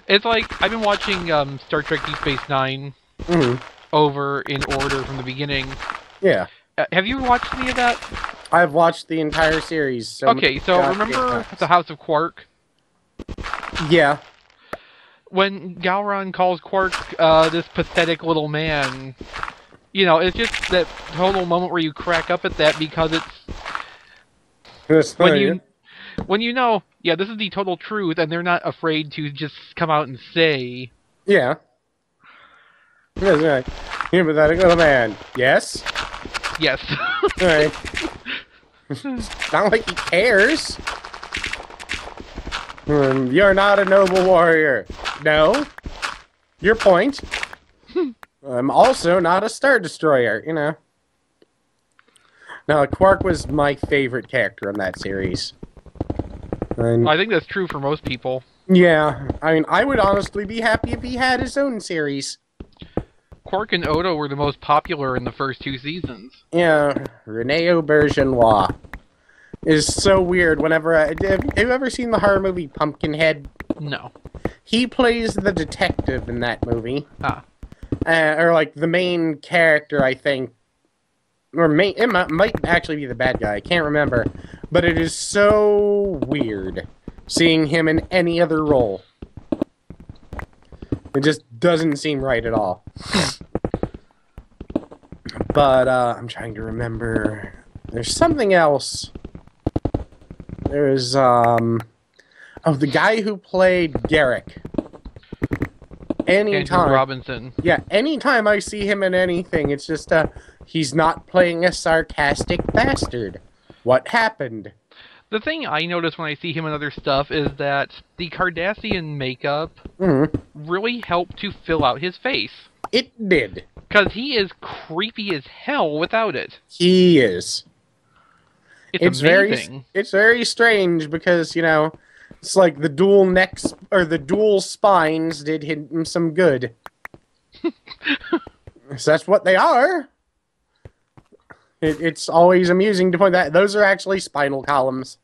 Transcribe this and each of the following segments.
It's like, I've been watching Star Trek Deep Space Nine over in order from the beginning. Yeah. Have you watched any of that? I've watched the entire series. So okay, so remember the House of Quark? Yeah. When Gowron calls Quark this pathetic little man, you know, it's just that total moment where you crack up at that because it's when you know, yeah, this is the total truth, and they're not afraid to just come out and say, yeah, that's right. You're a pathetic little man. Yes. Yes. Right. It's not like he cares. You're not a noble warrior. No. Your point. I'm also not a Star Destroyer, you know. Now, Quark was my favorite character in that series. And, I think that's true for most people. Yeah. I mean, I would honestly be happy if he had his own series. Quark and Odo were the most popular in the first 2 seasons. Yeah. Rene Aubergenois is so weird whenever have you ever seen the horror movie Pumpkinhead? No. He plays the detective in that movie. Ah. Or like the main character, I think. Or it might actually be the bad guy. I can't remember. But it is so weird seeing him in any other role. It just doesn't seem right at all. But I'm trying to remember. There's something else. There's oh, the guy who played Garrick. Andrew Robinson. Yeah, anytime I see him in anything, it's just he's not playing a sarcastic bastard. What happened? The thing I notice when I see him in other stuff is that the Cardassian makeup really helped to fill out his face. It did. Because he is creepy as hell without it. He is. It's amazing. It's very strange because, you know, it's like the dual necks, or the dual spines did him some good. So that's what they are. It's always amusing to point that those are actually spinal columns.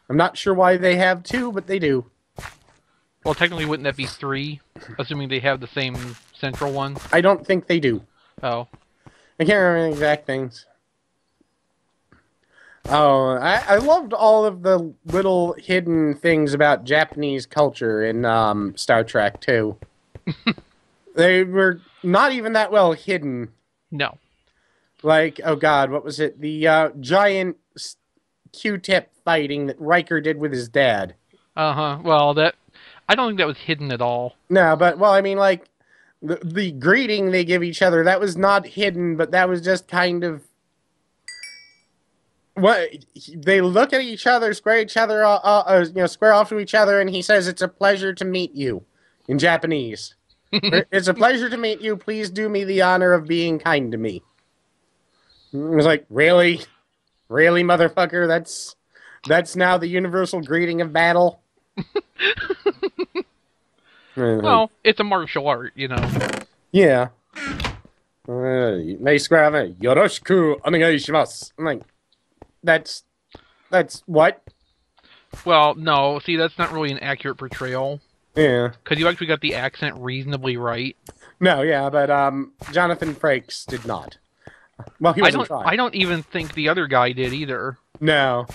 I'm not sure why they have 2, but they do. Well, technically, wouldn't that be 3? Assuming they have the same central one? I don't think they do. Oh. I can't remember the exact things. Oh, I loved all of the little hidden things about Japanese culture in Star Trek, too. They were not even that well hidden. No. Like, oh god, what was it? The giant Q-tip fighting that Riker did with his dad. Uh-huh. Well, I don't think that was hidden at all. No, but, well, I mean, like, the greeting they give each other, that was not hidden, but that was just kind of... What they look at each other, square off to each other, and he says, "It's a pleasure to meet you," in Japanese. "It's a pleasure to meet you. Please do me the honor of being kind to me." It was like, really, really, motherfucker. That's now the universal greeting of battle. Well, it's a martial art, you know. Yeah. They square off, "Yoroshiku onegaishimasu." I'm like, that's what? Well, no. See, that's not really an accurate portrayal. Yeah. Because you actually got the accent reasonably right. No, yeah, but Jonathan Frakes did not. Well, he wasn't trying. I don't even think the other guy did either. No.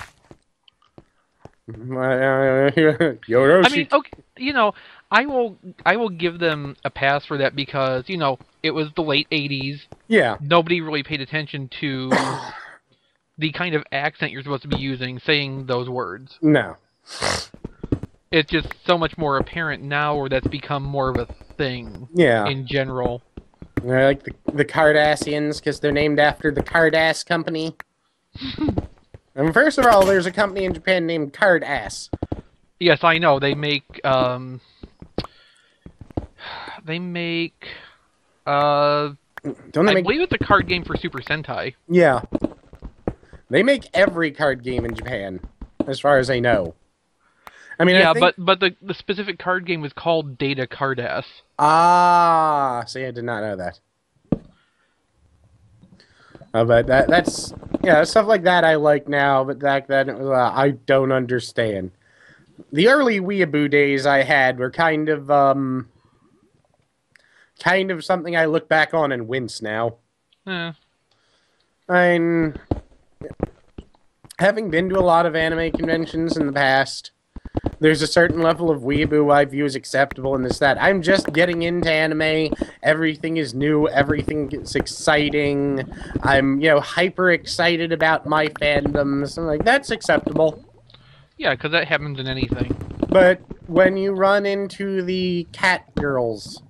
I mean, okay, you know, I will give them a pass for that because, you know, it was the late 80s. Yeah. Nobody really paid attention to the kind of accent you're supposed to be using, saying those words. No. It's just so much more apparent now, where that's become more of a thing. Yeah. In general. They're like the Cardassians, because they're named after the Cardass Company. And first of all, there's a company in Japan named Cardass. Yes, I know. They make, I believe it's a card game for Super Sentai. Yeah. They make every card game in Japan, as far as I know. I mean, yeah, but the specific card game was called Data Cardass. Ah, see, I did not know that. But that's stuff like that I like now, but back then it was, I don't understand. the early weeaboo days I had were kind of something I look back on and wince now. Yeah. I'm having been to a lot of anime conventions in the past. There's a certain level of weeaboo I view as acceptable, and this that. I'm just getting into anime. Everything is new. Everything is exciting. I'm, hyper excited about my fandoms. I'm like, that's acceptable. Yeah, because that happens in anything. But when you run into the cat girls,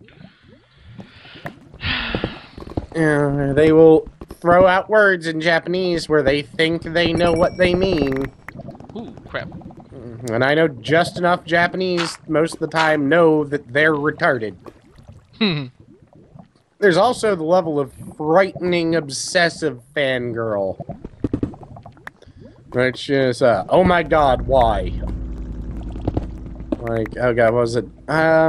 they will throw out words in Japanese where they think they know what they mean. Ooh, crap. And I know just enough Japanese most of the time know that they're retarded. There's also the level of frightening, obsessive fangirl. Which is, oh my god, why? Like, oh god, what was it? I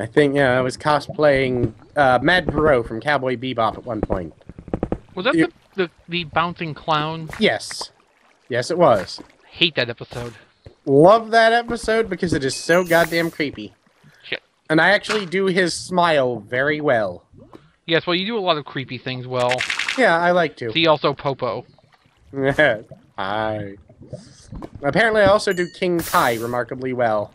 think, I was cosplaying Mad Perot from Cowboy Bebop at one point. Was that the bouncing clown? Yes. Yes, it was. Hate that episode. Love that episode because it is so goddamn creepy. Shit. And I actually do his smile very well. Yes, well, you do a lot of creepy things well. Yeah, I like to. See also Popo. Hi. Apparently I also do King Kai remarkably well.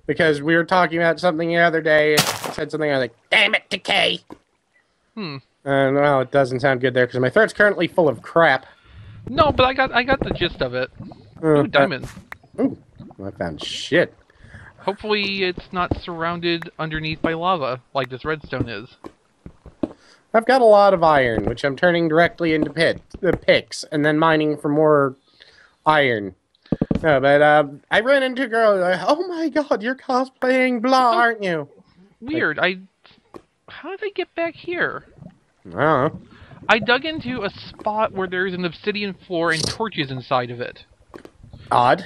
Because we were talking about something the other day, it said something, I was like, damn it, Decay! And, well, it doesn't sound good there, because my throat's currently full of crap. No, but I got the gist of it. Ooh, diamond. Ooh, I found shit. Hopefully it's not surrounded underneath by lava, like this redstone is. I've got a lot of iron, which I'm turning directly into picks, and then mining for more iron. No, but I ran into a girl, like, oh my god, you're cosplaying blah, aren't you? Weird, how did I get back here? I don't know. I dug into a spot where there's an obsidian floor and torches inside of it. Odd.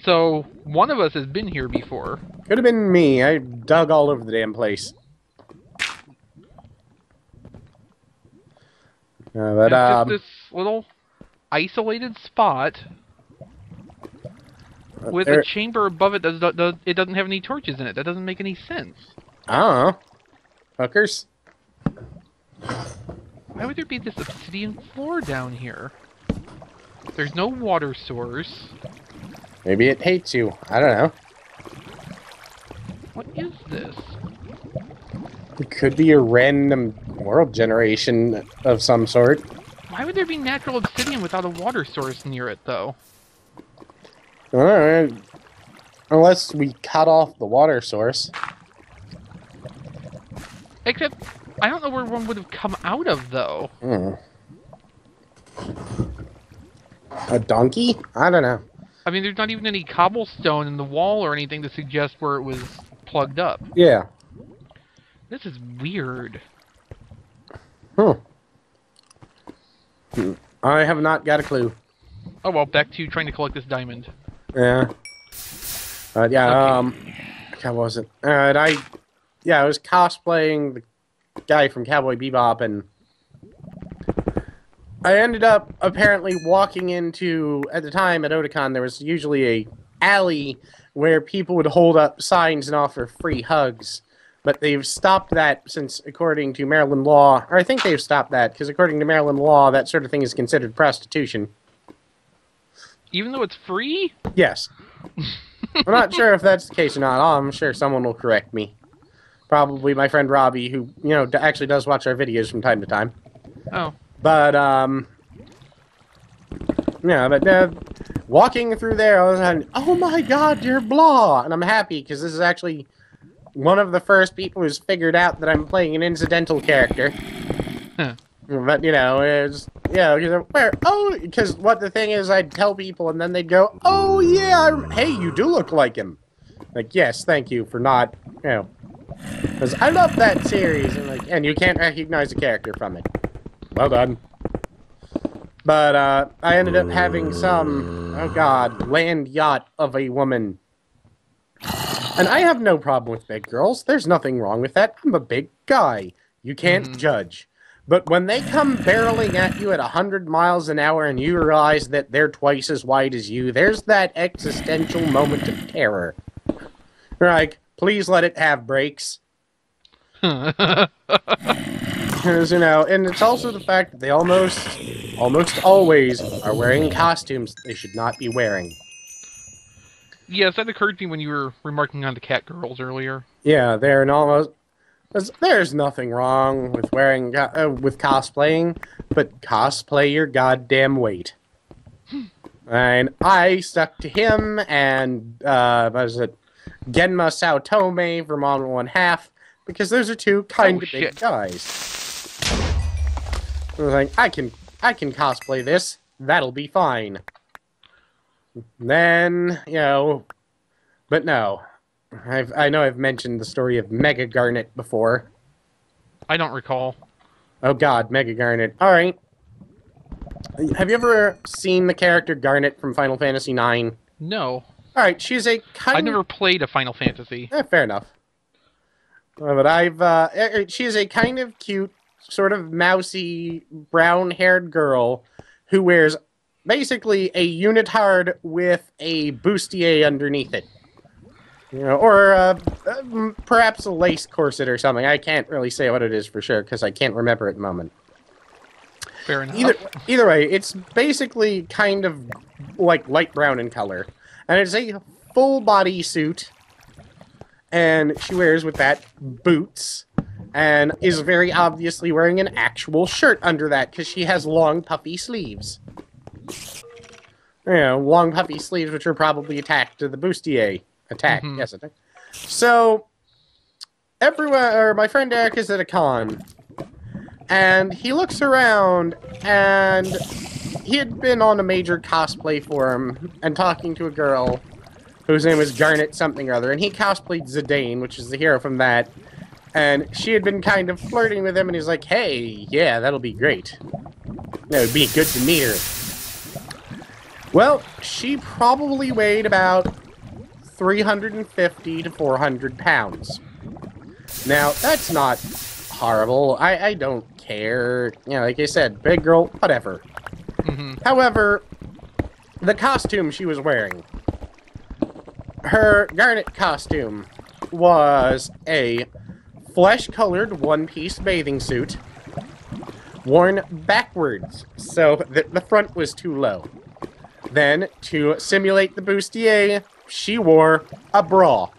So, one of us has been here before. Could have been me. I dug all over the damn place. But, It's just this little isolated spot with a chamber above it that it doesn't have any torches in it. That doesn't make any sense. I don't know. Hookers? Why would there be this obsidian floor down here? There's no water source. Maybe it hates you. I don't know. What is this? It could be a random world generation of some sort. Why would there be natural obsidian without a water source near it, though? Alright. Unless we cut off the water source. Except, I don't know where one would have come out of, though. A donkey? I don't know. I mean, there's not even any cobblestone in the wall or anything to suggest where it was plugged up. Yeah. This is weird. I have not got a clue. Oh well, back to trying to collect this diamond. Yeah. Yeah, Okay. How was it? I was cosplaying the guy from Cowboy Bebop, and I ended up apparently walking into, at the time at Otakon, there was usually a alley where people would hold up signs and offer free hugs. But they've stopped that since, according to Maryland law, or I think they've stopped that, because according to Maryland law, that sort of thing is considered prostitution. Even though it's free? Yes. I'm not sure if that's the case or not. I'm sure someone will correct me. Probably my friend Robbie, who, actually does watch our videos from time to time. Oh. But, walking through there, I was like, oh my god, you're blah! And I'm happy, because this is actually one of the first people who's figured out that I'm playing an incidental character. Huh. But, it's, because what the thing is, I'd tell people, and then they'd go, oh yeah, hey, you do look like him. Like, yes, thank you for not, because I love that series, and you can't recognize a character from it. Well done. But, I ended up having some, oh god, land yacht of a woman. And I have no problem with big girls. There's nothing wrong with that. I'm a big guy. You can't judge. But when they come barreling at you at 100 miles an hour and you realize that they're twice as wide as you, there's that existential moment of terror. You're like, please let it have brakes. Because, and it's also the fact that they almost always are wearing costumes they should not be wearing. Yes, that occurred to me when you were remarking on the cat girls earlier. Yeah, there's nothing wrong with with cosplaying, but cosplay your goddamn weight. And I stuck to him and what was it, Genma Saotome from On One Half, because those are two kind of big guys. I was like, I can cosplay this. That'll be fine. Then, but no. I know I've mentioned the story of Mega Garnet before. I don't recall. Oh god, Mega Garnet. Alright. Have you ever seen the character Garnet from Final Fantasy IX? No. Alright, she's a kind I've never played a Final Fantasy. Fair enough. But she's a kind of cute, sort of mousy, brown-haired girl who wears basically a unitard with a bustier underneath it. Or perhaps a lace corset or something. I can't really say what it is for sure, because I can't remember at the moment. Fair enough. Either way, it's basically kind of like light brown in color. And it's a full body suit. And she wears with that boots. And is very obviously wearing an actual shirt under that, because she has long puffy sleeves. Long puffy sleeves which are probably attached to the bustier. Yes, attack. So, my friend Eric is at a con, and he looks around, and he had been on a major cosplay forum and talking to a girl whose name was Garnet something or other, and he cosplayed Zidane, which is the hero from that, and she had been kind of flirting with him, and he's like, hey, yeah, that'll be great. That would be good to meet her. Well, she probably weighed about 350 to 400 pounds. Now, that's not horrible. I don't care. Like I said, big girl, whatever. However, the costume she was wearing, her Garnet costume, was a flesh-colored one-piece bathing suit worn backwards so that the front was too low. Then, to simulate the bustier, she wore a bra.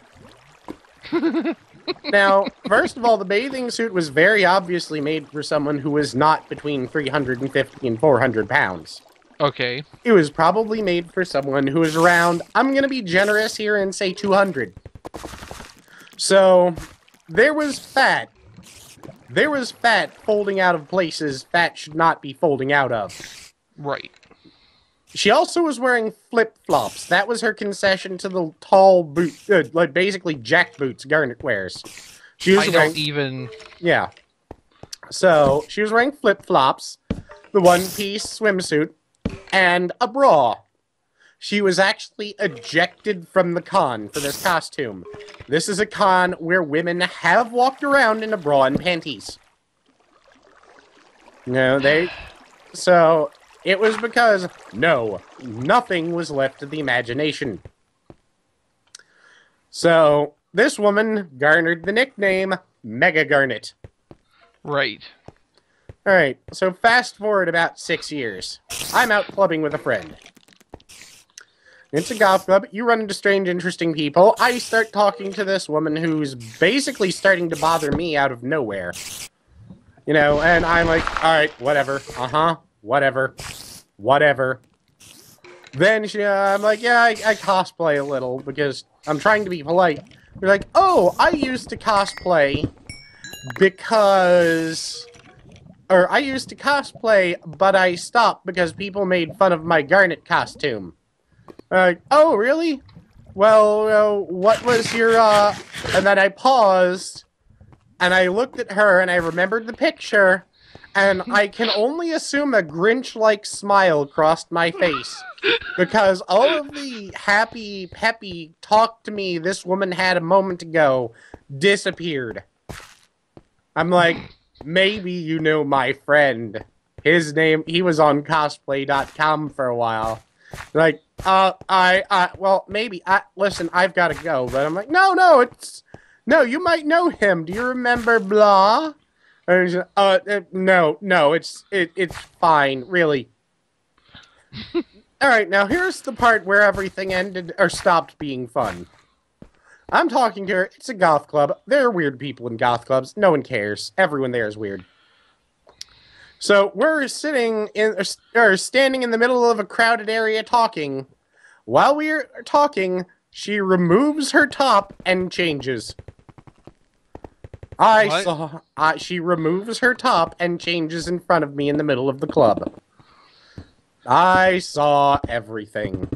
Now, first of all, the bathing suit was very obviously made for someone who was not between 350 and 400 pounds. Okay. It was probably made for someone who was around, I'm going to be generous here and say 200. So, there was fat. There was fat folding out of places fat should not be folding out of. Right. She also was wearing flip-flops. That was her concession to the tall boot, like basically jack boots Garnet wears. She was Yeah. So, she was wearing flip-flops, the one-piece swimsuit, and a bra. She was actually ejected from the con for this costume. This is a con where women have walked around in a bra and panties. So, it was because, nothing was left to the imagination. So, this woman garnered the nickname Mega Garnet. Right. Alright, so fast forward about 6 years. I'm out clubbing with a friend. It's a goth club. You run into strange, interesting people. I start talking to this woman who's basically starting to bother me out of nowhere. And I'm like, alright, whatever. Whatever. Then I'm like, yeah, I cosplay a little because I'm trying to be polite. They're like, oh, I used to cosplay but I stopped because people made fun of my Garnet costume. Like, oh, really? Well, what was your, And then I paused, and I looked at her, and I remembered the picture, and I can only assume a Grinch-like smile crossed my face. Because all of the happy, peppy talk to me this woman had a moment ago disappeared. I'm like, maybe you know my friend. His name, he was on cosplay.com for a while. Like, well, maybe, listen, I've got to go. But I'm like, no, you might know him. Do you remember blah? And no, it's fine, really. All right, now here's the part where everything ended, or stopped being fun. I'm talking to her. It's a goth club. There are weird people in goth clubs. No one cares. Everyone there is weird. So we're standing in the middle of a crowded area talking. While we're talking, she removes her top and changes. She removes her top and changes in front of me in the middle of the club. I saw everything.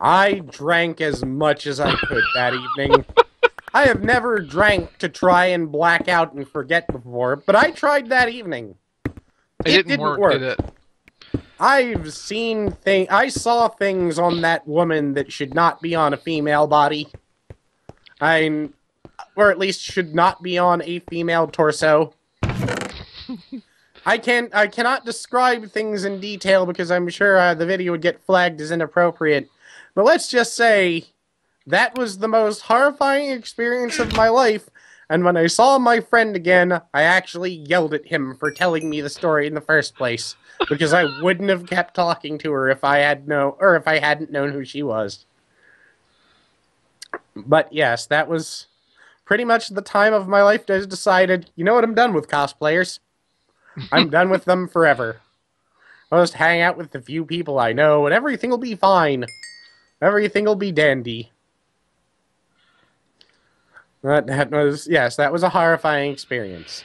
I drank as much as I could that evening. I have never drank to try and black out and forget before, but I tried that evening. It didn't work, did it? I saw things on that woman that should not be on a female body. Or at least should not be on a female torso. I cannot describe things in detail because I'm sure the video would get flagged as inappropriate. But let's just say that was the most horrifying experience of my life. And when I saw my friend again, I actually yelled at him for telling me the story in the first place, because I wouldn't have kept talking to her if I hadn't known who she was. But yes, that was pretty much the time of my life that I decided, you know what, I'm done with cosplayers. I'm done with them forever. I'll just hang out with the few people I know, and everything will be fine. Everything will be dandy. That was a horrifying experience.